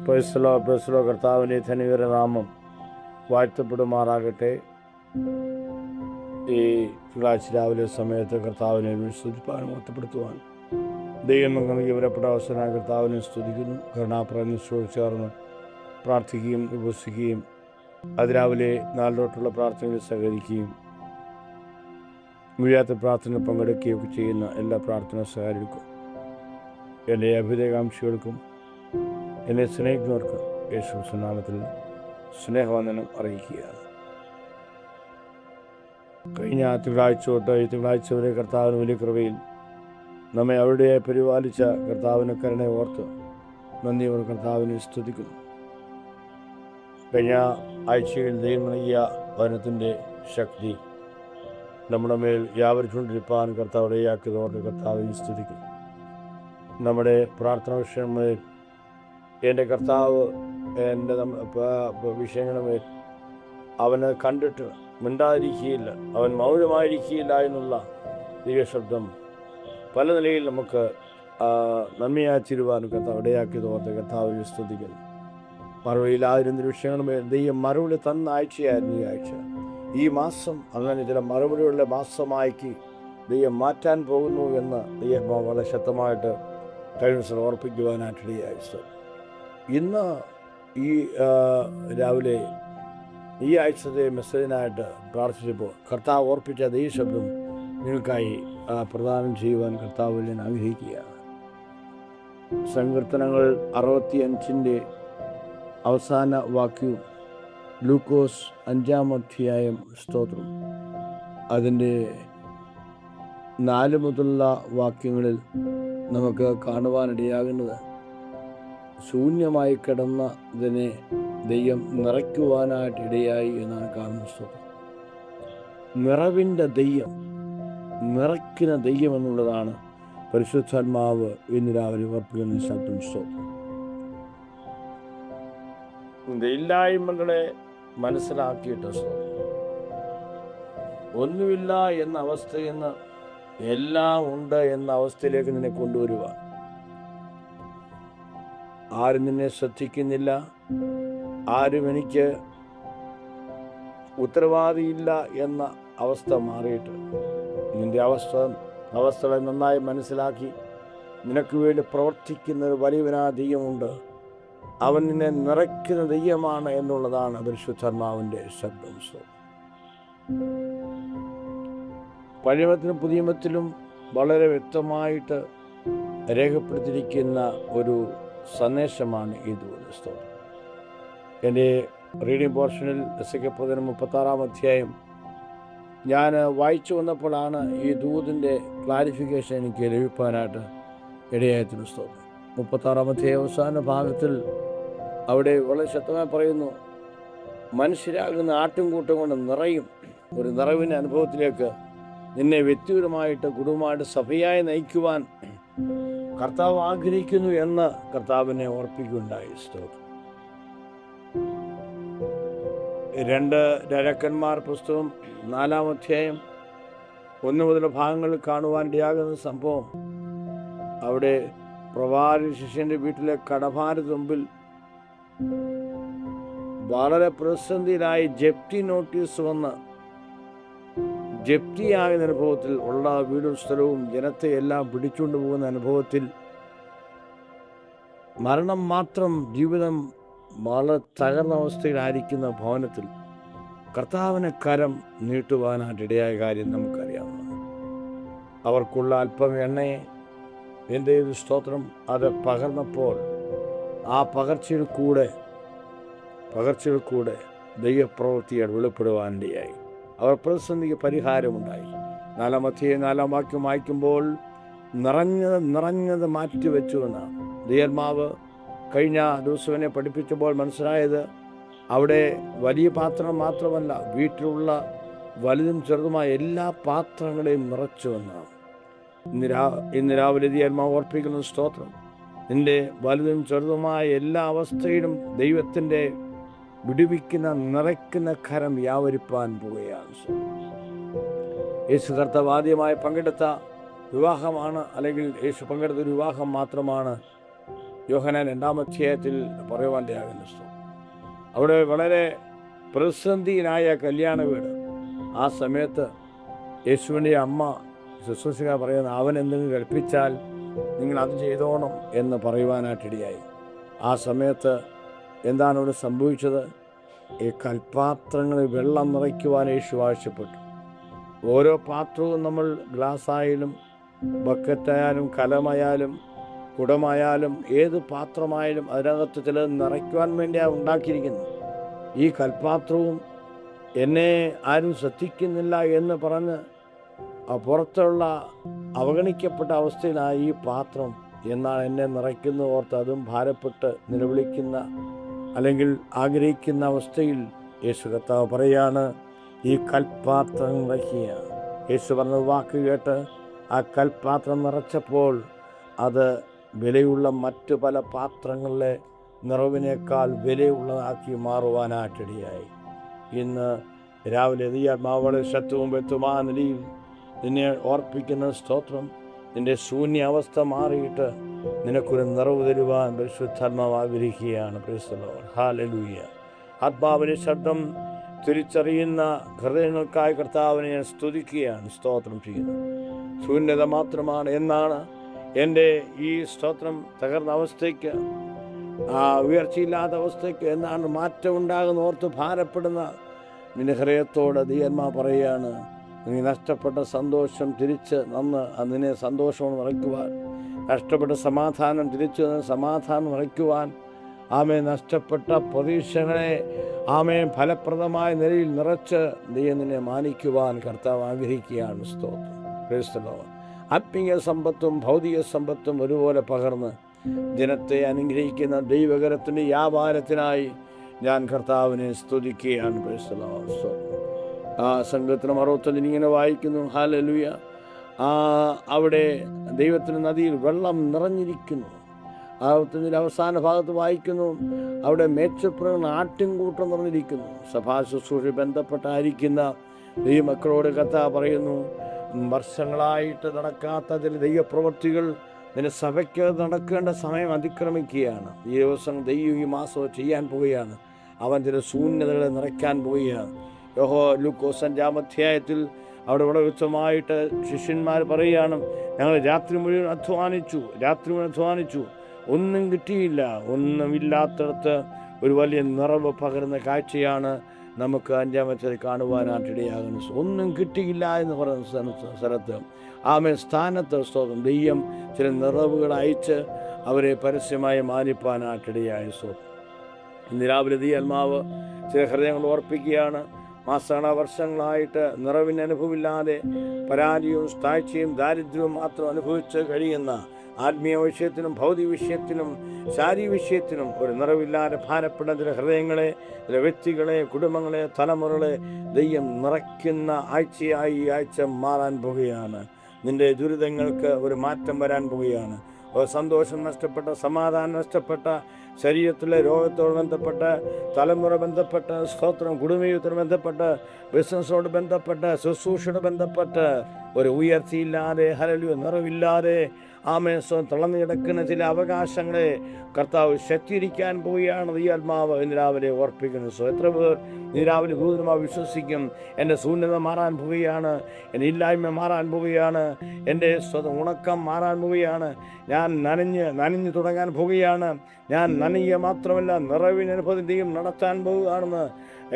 പ്രൈസ്തലോ കർത്താവിൻ്റെ ധന്യകര നാമം വാഴ്ത്തപ്പെടുമാറാകട്ടെ. ഈ തിങ്കളാഴ്ച രാവിലെ സമയത്ത് കർത്താവിനെ സ്തുതിപ്പാനും ഒറ്റപ്പെടുത്തുവാൻ ദൈവം നമുക്ക് വിവരപ്പെട്ട അവസരമായ കർത്താവിനെ സ്തുതിക്കുന്നു. കരുണാപ്രതിനിധിയോട് ചേർന്ന് പ്രാർത്ഥിക്കുകയും ഉപസിക്കുകയും അതിരാവിലെ നാളിലോട്ടുള്ള പ്രാർത്ഥനകളിൽ സഹകരിക്കുകയും മുഴുവത്തെ പ്രാർത്ഥന പങ്കെടുക്കുകയൊക്കെ ചെയ്യുന്ന എല്ലാ പ്രാർത്ഥന സഹകരിക്കും. എൻ്റെ അഭ്യുദയകാംക്ഷികൾക്കും എന്നെ സ്നേഹിക്കുന്നവർക്ക് യേശു നാമത്തിൽ സ്നേഹവന്ദനം അറിയിക്കുകയാണ്. കഴിഞ്ഞ തിങ്കളാഴ്ച തൊട്ട് ഈ തിങ്കളാഴ്ച വരെ കർത്താവിന് വലിയ കൃപയിൽ നമ്മെ അവിടെ പരിപാലിച്ച കർത്താവിനെ കരുണയെ ഓർത്ത് നന്ദിയോടെ കർത്താവിനെ സ്തുതിക്കുന്നു. കഴിഞ്ഞ ആഴ്ചയിൽ ദൈവം നൽകിയ വചനത്തിൻ്റെ ശക്തി നമ്മുടെ മേൽ വ്യാപരിച്ചുകൊണ്ടിരിപ്പാൻ കർത്താവ് ഇടയാക്കിയതോടെ കർത്താവിനെ സ്തുതിക്കും. നമ്മുടെ പ്രാർത്ഥന വിഷയങ്ങളിൽ എൻ്റെ കർത്താവ് എൻ്റെ വിഷയങ്ങളുമേൽ അവനെ കണ്ടിട്ട് മിണ്ടാതിരിക്കുകയില്ല, അവൻ മൗനമായിരിക്കുകയില്ല എന്നുള്ള ദൈവശബ്ദം പല നിലയിൽ നമുക്ക് നന്മയാച്ചിരുവാനും കർത്താവ് ഇടയാക്കിയത് ഓർത്ത് കർത്താവിനെ സ്തുതിക്കുന്നു. മറുപടിയിലായിരുന്ന വിഷയങ്ങളുമേൽ ദൈവം മറുപടി തന്ന ആഴ്ചയായിരുന്നു ഈ ആഴ്ച. ഈ മാസം അങ്ങനെ ചില മറുപടിയുള്ള മാസമാക്കി ദൈവം മാറ്റാൻ പോകുന്നു എന്ന് ദൈവം വളരെ ശക്തമായിട്ട് കഴിഞ്ഞ ദിവസം ഓർപ്പിക്കുവാനായിട്ടിടയായി. ഇന്ന് ഈ രാവിലെ ഈ ആഴ്ചത്തെ മെസ്സേജിനായിട്ട് പ്രാർത്ഥിച്ചപ്പോൾ കർത്താവ് ഓർപ്പിച്ച ദൈവശബ്ദം നിങ്ങൾക്കായി പ്രദാനം ചെയ്യുവാൻ കർത്താവിൽ ഞാൻ ആഗ്രഹിക്കുകയാണ്. സങ്കീർത്തനങ്ങൾ 65 അവസാന വാക്യവും ലൂക്കോസ് 5-ാം അധ്യായം സ്തോത്രം അതിൻ്റെ 4 മുതലുള്ള വാക്യങ്ങളിൽ നമുക്ക് കാണുവാനിടയാകുന്നത് ശൂന്യമായി കിടന്നതിനെ ദൈവം നിറയ്ക്കുവാനായിട്ട് ഇടയായി എന്നാണ് കാണുന്നത്. നിറവിൻ്റെ ദൈവം, നിറയ്ക്കുന്ന ദൈവം എന്നുള്ളതാണ് പരിശുദ്ധാത്മാവ് ഇന്ന് രാവിലെ ഉറപ്പിക്കുന്ന ശബ്ദം. ഇല്ലായ്മകളെ മനസ്സിലാക്കിയിട്ട് ഒന്നുമില്ല എന്ന അവസ്ഥയിൽ നിന്ന് എല്ലാം ഉണ്ട് എന്ന അവസ്ഥയിലേക്ക് നിന്നെ കൊണ്ടുവരുക. ആരും നിന്നെ ശ്രദ്ധിക്കുന്നില്ല, ആരും എനിക്ക് ഉത്തരവാദിയില്ല എന്ന അവസ്ഥ മാറിയിട്ട് നിന്റെ അവസ്ഥകളെ നന്നായി മനസ്സിലാക്കി നിനക്ക് വേണ്ടി പ്രവർത്തിക്കുന്ന ഒരു വലിയവനാ ദൈവമുണ്ട്. അവൻ നിന്നെ നിറയ്ക്കുന്ന ദൈവമാണ് എന്നുള്ളതാണ് പരിശുദ്ധാത്മാവിൻ്റെ ശബ്ദം. പഴയമത്തിലും പുതിയമത്തിലും വളരെ വ്യക്തമായിട്ട് രേഖപ്പെടുത്തിയിരിക്കുന്ന ഒരു സന്ദേശമാണ് ഈ ദൂത്. എൻ്റെ റീഡിംഗ് പോർഷനിൽ എസെക്കിയേൽ 36-ാം അധ്യായം ഞാൻ വായിച്ചു വന്നപ്പോഴാണ് ഈ ദൂതിൻ്റെ ക്ലാരിഫിക്കേഷൻ എനിക്ക് ലഭിക്കാനായിട്ട് ഇടയായതിന് സ്തോത്രം. 36-ാം അധ്യായ അവസാന ഭാഗത്തിൽ അവിടെ വളരെ ശക്തമായി പറയുന്നു, മനുഷ്യരാകുന്ന ആട്ടുംകൂട്ടം കൊണ്ട് നിറയും ഒരു നിറവിൻ്റെ അനുഭവത്തിലേക്ക് നിന്നെ വ്യക്തിപരമായിട്ട് കുടുംബമായിട്ട് സഭയായി നയിക്കുവാൻ കർത്താവ് ആഗ്രഹിക്കുന്നു എന്ന് കർത്താവിനെ ഓർപ്പിക്കുകയുണ്ടായി. സ്തോത്രം. 2 രാജാക്കന്മാർ പുസ്തകം 4-ാം അധ്യായം 1 മുതൽ ഭാഗങ്ങളിൽ കാണുവാൻ ഇടയാകുന്ന സംഭവം, അവിടെ പ്രവാചക ശിഷ്യൻ്റെ വീട്ടിലെ കടഭാരത്തിന് മുമ്പിൽ വളരെ പ്രതിസന്ധിയിലായി ജപ്തി നോട്ടീസ് വന്ന് ജപ്തിയായ അനുഭവത്തിൽ ഉള്ള വീടും സ്ഥലവും ജനത്തെ എല്ലാം പിടിച്ചുകൊണ്ട് പോകുന്ന അനുഭവത്തിൽ മരണം മാത്രം ജീവിതം വളരെ തകർന്ന അവസ്ഥയിലായിരിക്കുന്ന ഭവനത്തിൽ കർത്താവിനെ കരം നീട്ടുവാനായിട്ട് ഇടയായ കാര്യം നമുക്കറിയാവുന്നതാണ്. അവർക്കുള്ള അല്പം എണ്ണയെ എൻ്റെ സ്തോത്രം അത് പകർന്നപ്പോൾ ആ പകർച്ചയിൽ കൂടെ ദൈവപ്രവൃത്തികൾ വെളിപ്പെടുവാനിടയായി. അവർ പ്രതിസന്ധിക്ക് പരിഹാരമുണ്ടായി. 4-ാം അധ്യായം 4-ാം വാക്യം വായിക്കുമ്പോൾ നിറഞ്ഞത് മാറ്റിവെച്ചു എന്നാണ് ദൈവമാവ് കഴിഞ്ഞ ദിവസം പഠിപ്പിച്ചപ്പോൾ മനസ്സിലായത്. അവിടെ വലിയ പാത്രം മാത്രമല്ല, വീട്ടിലുള്ള വലുതും ചെറുതുമായ എല്ലാ പാത്രങ്ങളെയും നിറച്ചു എന്നാണ്. ഇന്ന് രാവിലെ ദൈവമാവ് ഓർപ്പിക്കുന്ന സ്തോത്രം, നിന്റെ വലുതും ചെറുതുമായ എല്ലാ അവസ്ഥയിലും ദൈവത്തിൻ്റെ വിടുവിക്കുന്ന നിറയ്ക്കുന്ന കരം വ്യാപരിപ്പാൻ പോവുകയാണ്. യേശു കർത്താവ് ആദ്യമായി പങ്കെടുത്ത വിവാഹമാണ്, അല്ലെങ്കിൽ യേശു പങ്കെടുത്ത ഒരു വിവാഹം മാത്രമാണ് യോഹന്നാൻ 2-ാം അധ്യായത്തിൽ പറയുവാൻ്റെയാകുന്നു. അവിടെ വളരെ പ്രതിസന്ധിയിലായ കല്യാണ വീട്. ആ സമയത്ത് യേശുവിൻ്റെ അമ്മ ശുശ്രൂഷക പറയുന്ന, അവൻ എന്തെങ്കിലും കൽപ്പിച്ചാൽ നിങ്ങൾ അത് ചെയ്തോണം എന്ന് പറയുവാനായിട്ടിടയായി. ആ സമയത്ത് എന്താണ് അവിടെ സംഭവിച്ചത്? ഈ കൽപ്പാത്രങ്ങളിൽ വെള്ളം നിറയ്ക്കുവാൻ യേശു ആവശ്യപ്പെട്ടു. ഓരോ പാത്രവും നമ്മൾ ഗ്ലാസ്സായാലും ബക്കറ്റായാലും കലമായാലും കുടമായാലും ഏത് പാത്രമായാലും അതിനകത്ത് ചിലത് നിറയ്ക്കുവാൻ വേണ്ടിയാണ് ഉണ്ടാക്കിയിരിക്കുന്നത്. ഈ കൽപ്പാത്രവും എന്നെ ആരും ശ്രദ്ധിക്കുന്നില്ല എന്ന് പറഞ്ഞ് പുറത്തുള്ള അവഗണിക്കപ്പെട്ട അവസ്ഥയിലായ ഈ പാത്രം എന്നാൽ എന്നെ നിറയ്ക്കുന്ന ഓർത്ത് അതും ഭാരപ്പെട്ട് നിലവിളിക്കുന്ന അല്ലെങ്കിൽ ആഗ്രഹിക്കുന്ന അവസ്ഥയിൽ യേശു കർത്താവ് പറയാണ്, ഈ കൽപ്പാത്രം നിറയ്ക്കുക. യേശു പറഞ്ഞ വാക്ക് കേട്ട് ആ കൽപ്പാത്രം നിറച്ചപ്പോൾ അത് വിലയുള്ള മറ്റു പല പാത്രങ്ങളിലെ നിറവിനേക്കാൾ വിലയുള്ളതാക്കി മാറുവാനായിട്ടിടയായി. ഇന്ന് രാവിലെ ദൈവാത്മാവോടെ ശത്രുവും വ്യക്തമായ നിലയിൽ നിന്നെ ഓർപ്പിക്കുന്ന സ്തോത്രം. നിന്റെ ശൂന്യാവസ്ഥ മാറിയിട്ട് നിനക്കൊരു നിറവ് തരുവാൻ പരിശുദ്ധാത്മാവ് ആഗ്രഹിക്കുകയാണ്. Praise the Lord. ഹല്ലേലൂയ. ആത്മാവിൻ്റെ ശബ്ദം തിരിച്ചറിയുന്ന ഹൃദയങ്ങൾക്കായി കർത്താവിനെ ഞാൻ സ്തുതിക്കുകയാണ്, സ്തോത്രം ചെയ്യുന്നു. ശൂന്യത മാത്രമാണ് എന്നാണ് എൻ്റെ ഈ സ്തോത്രം തകർന്ന അവസ്ഥയ്ക്ക്, ഉയർച്ചയില്ലാത്ത അവസ്ഥയ്ക്ക് എന്നാണ് മാറ്റം ഉണ്ടാകുന്ന ഓർത്ത് ഭാരപ്പെടുന്ന നിന്റെ ഹൃദയത്തോട് ദൈവമാ പറയുകയാണ്, നീ നഷ്ടപ്പെട്ട സന്തോഷം തിരിച്ച് നിന്നെ സന്തോഷം നിറയ്ക്കുവാൻ, നഷ്ടപ്പെട്ട സമാധാനം തിരിച്ച് സമാധാനം നിറയ്ക്കുവാൻ, നഷ്ടപ്പെട്ട പ്രതീക്ഷകളെ ഫലപ്രദമായ നിലയിൽ നിറച്ച് ദൈവം നിന്നെ മാനിക്കുവാൻ കർത്താവ് ആഗ്രഹിക്കുകയാണ്. സ്തോത്രം. Praise the Lord. ആത്മീയ സമ്പത്തും ഭൗതിക സമ്പത്തും ഒരുപോലെ പകർന്ന് ജനത്തെ അനുഗ്രഹിക്കുന്ന ദൈവകരത്തിൻ്റെ വ്യാപാരത്തിനായി ഞാൻ കർത്താവിനെ സ്തുതിക്കുകയാണ്. Praise the Lord. ആ സംഘത്തിന് 65 ഇങ്ങനെ വായിക്കുന്നു. ഹല്ലേലൂയ. അവിടെ ദൈവത്തിൻ്റെ നദിയിൽ വെള്ളം നിറഞ്ഞിരിക്കുന്നു. 65 അവസാന ഭാഗത്ത് വായിക്കുന്നു, അവിടെ മേച്ചപ്പുറങ്ങൾ ആട്ടിൻകൂട്ടം നിറഞ്ഞിരിക്കുന്നു. സഭാ ശുശ്രൂഷ ബന്ധപ്പെട്ടായിരിക്കുന്ന ദൈവമക്കളോട് കർത്താവ് പറയുന്നു, വർഷങ്ങളായിട്ട് നടക്കാത്ത ചില ദൈവപ്രവൃത്തികൾ നിന്റെ സഭയ്ക്ക് നടക്കേണ്ട സമയം അതിക്രമിക്കുകയാണ്. ഈ ദിവസം ദൈവം ഈ മാസം ചെയ്യാൻ പോവുകയാണ്. അവൻ ചില ശൂന്യതകളെ നിറയ്ക്കാൻ പോവുകയാണ്. ലൂക്കോസ് 5-ാം അധ്യായത്തിൽ അവിടെ വളരെ വ്യക്തമായിട്ട് ശിഷ്യന്മാർ പറയുകയാണ്, ഞങ്ങൾ രാത്രി മുഴുവൻ അധ്വാനിച്ചു, ഒന്നും കിട്ടിയില്ല. ഒന്നുമില്ലാത്തടത്ത് ഒരു വലിയ നിറവ് പകരുന്ന കാഴ്ചയാണ് നമുക്ക് 5-ാമത്തെ കാണുവാനായിട്ടിടയാകുന്നത്. ഒന്നും കിട്ടിയില്ല എന്ന് പറയുന്ന സ്ഥലത്ത് സ്ഥാനത്ത് സ്തോത്രം ദൈവം ചില നിറവുകൾ അയച്ച് അവരെ പരസ്യമായി മാനിപ്പാനായിട്ടിടയായ സ്തോത്രം. ഇന്ന് രാവിലെ ദൈവാത്മാവ് ചില ഹൃദയങ്ങൾ ഓർപ്പിക്കുകയാണ്. വർഷങ്ങളായിട്ട് നിറവിന് അനുഭവമില്ലാതെ പരാജയവും താഴ്ചയും ദാരിദ്ര്യവും മാത്രം അനുഭവിച്ച് കഴിയുന്ന ആത്മീയ വിഷയത്തിനും ഭൗതിക വിഷയത്തിനും ശാരീരിക വിഷയത്തിനും ഒരു നിറവില്ലാതെ ഭാരപ്പെടുന്ന ചില ഹൃദയങ്ങളെ, ചില വ്യക്തികളെ, കുടുംബങ്ങളെ, തലമുറകളെ ദൈവം നിറയ്ക്കുന്ന ആഴ്ചയായി ഈ ആഴ്ച മാറാൻ പോവുകയാണ്. നിന്റെ ദുരിതങ്ങൾക്ക് ഒരു മാറ്റം വരാൻ പോവുകയാണ്. സന്തോഷം നഷ്ടപ്പെട്ട, സമാധാനം നഷ്ടപ്പെട്ട, ശരീരത്തിലെ രോഗത്തോട് ബന്ധപ്പെട്ട്, തലമുറ ബന്ധപ്പെട്ട്, സ്തോത്രം കുടുംബജീവിതത്തോട് ബന്ധപ്പെട്ട്, ബിസിനസ്സോട് ബന്ധപ്പെട്ട്, ശുശ്രൂഷയോട് ബന്ധപ്പെട്ട് ഒരു ഉയർച്ചയില്ലാതെ, ഹല്ലേലൂയ, നിറവില്ലാതെ തളർന്നു കിടക്കുന്ന ചില അവകാശങ്ങളെ കർത്താവ് ശക്തീകരിക്കാൻ പോവുകയാണ്. ഈ ആത്മാവ് ഇന്ന് രാവിലെ ഓർപ്പിക്കുന്നു. എത്ര പേർ ഇന്ന് രാവിലെ ഭൂതമായി വിശ്വസിക്കും? എൻ്റെ ശൂന്യത മാറാൻ പോവുകയാണ്, എൻ്റെ ഇല്ലായ്മ മാറാൻ പോവുകയാണ്, എൻ്റെ ഉണക്കം മാറാൻ പോവുകയാണ്, ഞാൻ നനഞ്ഞു തുടങ്ങാൻ പോവുകയാണ്, ഞാൻ നനയുക മാത്രമല്ല നിറവിനനുഭവത്തെയും നടത്താൻ പോവുകയാണെന്ന്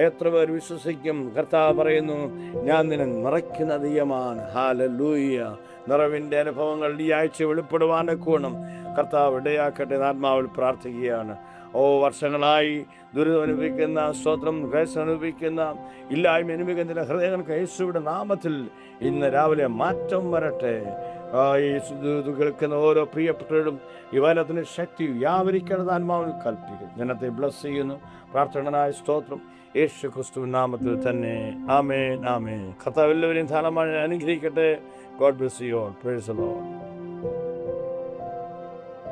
എത്ര പേർ വിശ്വസിക്കും? കർത്താവ് പറയുന്നു, ഞാൻ നിന്നെ നിറയ്ക്കുന്ന ദൈവമാണ്. ഹല്ലേലൂയ. നിറവിൻ്റെ അനുഭവങ്ങൾ ഈ ആഴ്ച വെളിപ്പെടുവാനൊക്കെ വേണം കർത്താവ് ഇടയാക്കട്ടെ. ആത്മാവിൽ പ്രാർത്ഥിക്കുകയാണ്. വർഷങ്ങളായി ദുരിതം അനുഭവിക്കുന്ന, സ്തോത്രം ക്ലേശം അനുഭവിക്കുന്ന, ഇല്ലായ്മ അനുഭവിക്കുന്ന ചില ഹൃദയങ്ങൾക്ക് യേശുവിന്റെ നാമത്തിൽ ഇന്ന് രാവിലെ മാറ്റം വരട്ടെ. ഈ കേൾക്കുന്ന ഓരോ പ്രിയപ്പെട്ടവരും ഈ വചനത്തിന് ശക്തി വ്യാപരിക്കേണ്ടത് ആത്മാവിൽ കൽപ്പിക്കും. ജനത്തെ ബ്ലസ് ചെയ്യുന്നു. പ്രാർത്ഥനായ സ്തോത്രം യേശു ക്രിസ്തുവിൻ നാമത്തിൽ തന്നെ. ആമേൻ, ആമേൻ. കർത്താവ് എല്ലാവരെയും ധാരാളമായി അനുഗ്രഹിക്കട്ടെ. God bless you all. Praise the Lord.